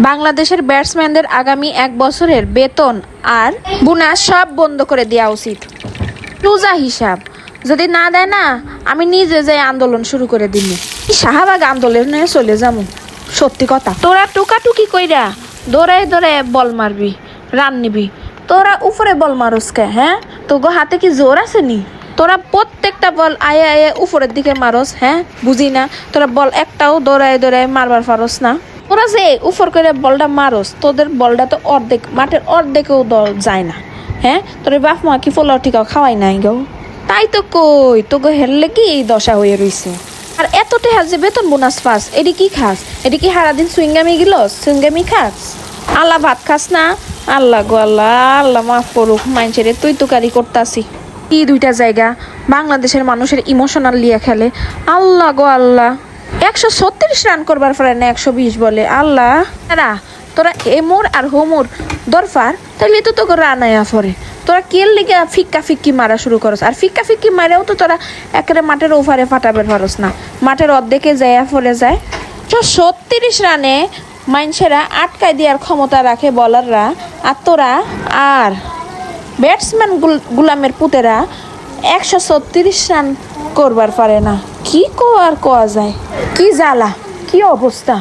বাংলাদেশের ব্যাটসম্যানদের আগামী 1 বছরের বেতন আর বোনাস সব বন্ধ করে দেওয়া উচিত। রোজা হিসাব যদি না দেয় না, আমি নিজে যাই আন্দোলন শুরু করে দিনি। শাহবাগ আন্দোলনে চলে যাবো। সত্যি কথা, তোরা টুকাটুকি কইরা দৌড়ায় দৌড়ায় বল মারবি, রান নিবি। তোরা উপরে বল মারস কে? হ্যাঁ, তোগো হাতে কি জোর আছে নি? তোরা প্রত্যেকটা বল আয়ে আয়ে উপরের দিকে মারস। হ্যাঁ, বুঝি না তোরা বল একটাও দৌড়ায় দৌড়ায় মারবার পারস না। তোরা যে উপর করে বলটা মারস, তোদের বলটা তো অর্ধেক মাঠের অর্ধেকেও দল যায় না। হ্যাঁ, তোর বাপ মা কি পোলাও টিকাও খাওয়াই নাই গো? তাই তো কই, তোগো হেরলে কি এই দশা হয়ে রইছে। আর এত টেহা যে বেতন বোনাস পাস, এটি কি খাস? এটি কি সারাদিন সুইঙ্গামি গিলস? সুইঙ্গামি খাস? আল্লাহ ভাত খাস না? আল্লাহ গো আল্লাহ, আল্লাহ মাফ করুক, মাইনছেরে তুই তুকারি করতাসি। কি দুইটা জায়গা বাংলাদেশের মানুষের ইমোশনাল লিয়া খেলে। আল্লাহ গো আল্লাহ, 136 রান করবার পরে না 120 বলে। আল্লাহ, তোরা এমোর আর হোমোর দরফার তাইলে তো তোকে রান আয়া পরে। তোরা কেল লিগে ফিক্কা ফিক্কি মারা শুরু করস, আর ফিক্কা ফিক্কি মারেও তো তোরা একেবারে মাঠের ওভারে ফাটাবের পারস না। মাঠের অর্ধেকে যায় পরে যায়। 36 রানে মানুষেরা আটকায় দেওয়ার ক্ষমতা রাখে বলাররা, আর তোরা আর ব্যাটসম্যান গুলামের পুতেরা 136 রান করবার পারে না। কি আর কোয়া যায়? কি জ্বালা, কি অবস্থা।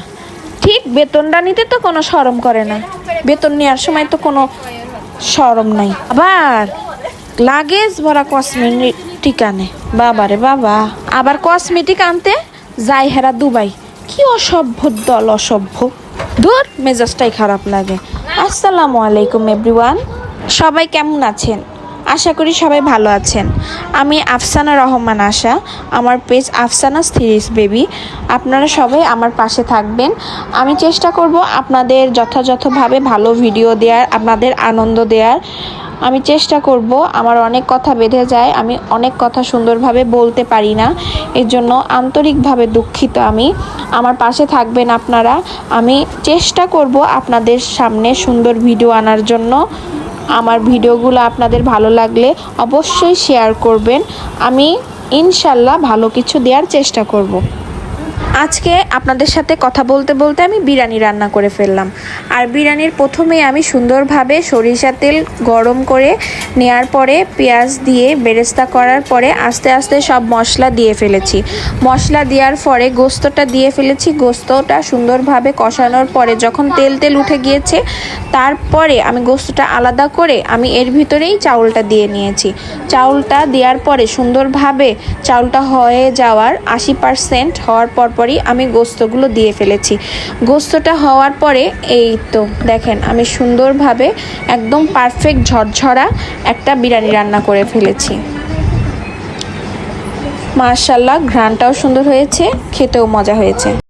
ঠিক বেতনটা নিতে তো কোনো শরম করে না, বেতন নেওয়ার সময় তো কোনো শরম নাই। আবার লাগেজ ভরা কসমেটিক আনে, বাবা রে বাবা। আবার কসমেটিক আনতে যাই হেরা দুবাই। কি অসভ্য দল, অসভ্য। দূর, মেজাজটাই খারাপ লাগে। আসসালামু আলাইকুম এভরিওয়ান, সবাই কেমন আছেন? আশা করি সবাই ভালো আছেন। আমি আফসানা রহমান আশা, আমার পেজ আফসানাস থ্রিস বেবি। আপনারা সবাই আমার পাশে থাকবেন। আমি চেষ্টা করব আপনাদের যথাযথভাবে ভালো ভিডিও দেওয়ার, আপনাদের আনন্দ দেওয়ার। আমি চেষ্টা করব। আমার অনেক কথা বেঁধে যায়, আমি অনেক কথা সুন্দরভাবে বলতে পারি না, এর জন্য আন্তরিকভাবে দুঃখিত আমি। আমার পাশে থাকবেন আপনারা। আমি চেষ্টা করব আপনাদের সামনে সুন্দর ভিডিও আনার জন্য। আমার ভিডিওগুলো আপনাদের ভালো লাগলে অবশ্যই শেয়ার করবেন। আমি ইনশাল্লাহ ভালো কিছু দেওয়ার চেষ্টা করব। আজকে আপনাদের সাথে কথা বলতে বলতে আমি বিরিয়ানি রান্না করে ফেললাম। আর বিরিয়ানির প্রথমেই আমি সুন্দরভাবে সরিষা তেল গরম করে নেওয়ার পরে পেঁয়াজ দিয়ে বেরেস্তা করার পরে আস্তে আস্তে সব মশলা দিয়ে ফেলেছি। মশলা দেওয়ার পরে গোস্তটা দিয়ে ফেলেছি। গোস্তটা সুন্দরভাবে কষানোর পরে যখন তেল তেল উঠে গিয়েছে, তারপরে আমি গোস্তটা আলাদা করে আমি এর ভিতরেই চাউলটা দিয়ে নিয়েছি। চাউলটা দেওয়ার পরে সুন্দরভাবে চাউলটা হয়ে যাওয়ার 80% হওয়ার পরই আমি গোস্তগুলো দিয়ে ফেলেছি। গোস্তটা হওয়ার পরে এই তো দেখেন, আমি সুন্দরভাবে একদম পারফেক্ট ঝরঝরা একটা বিরিয়ানি রান্না করে ফেলেছি। মাশাআল্লাহ, ঘ্রাণটাও সুন্দর হয়েছে, খেতেও মজা হয়েছে।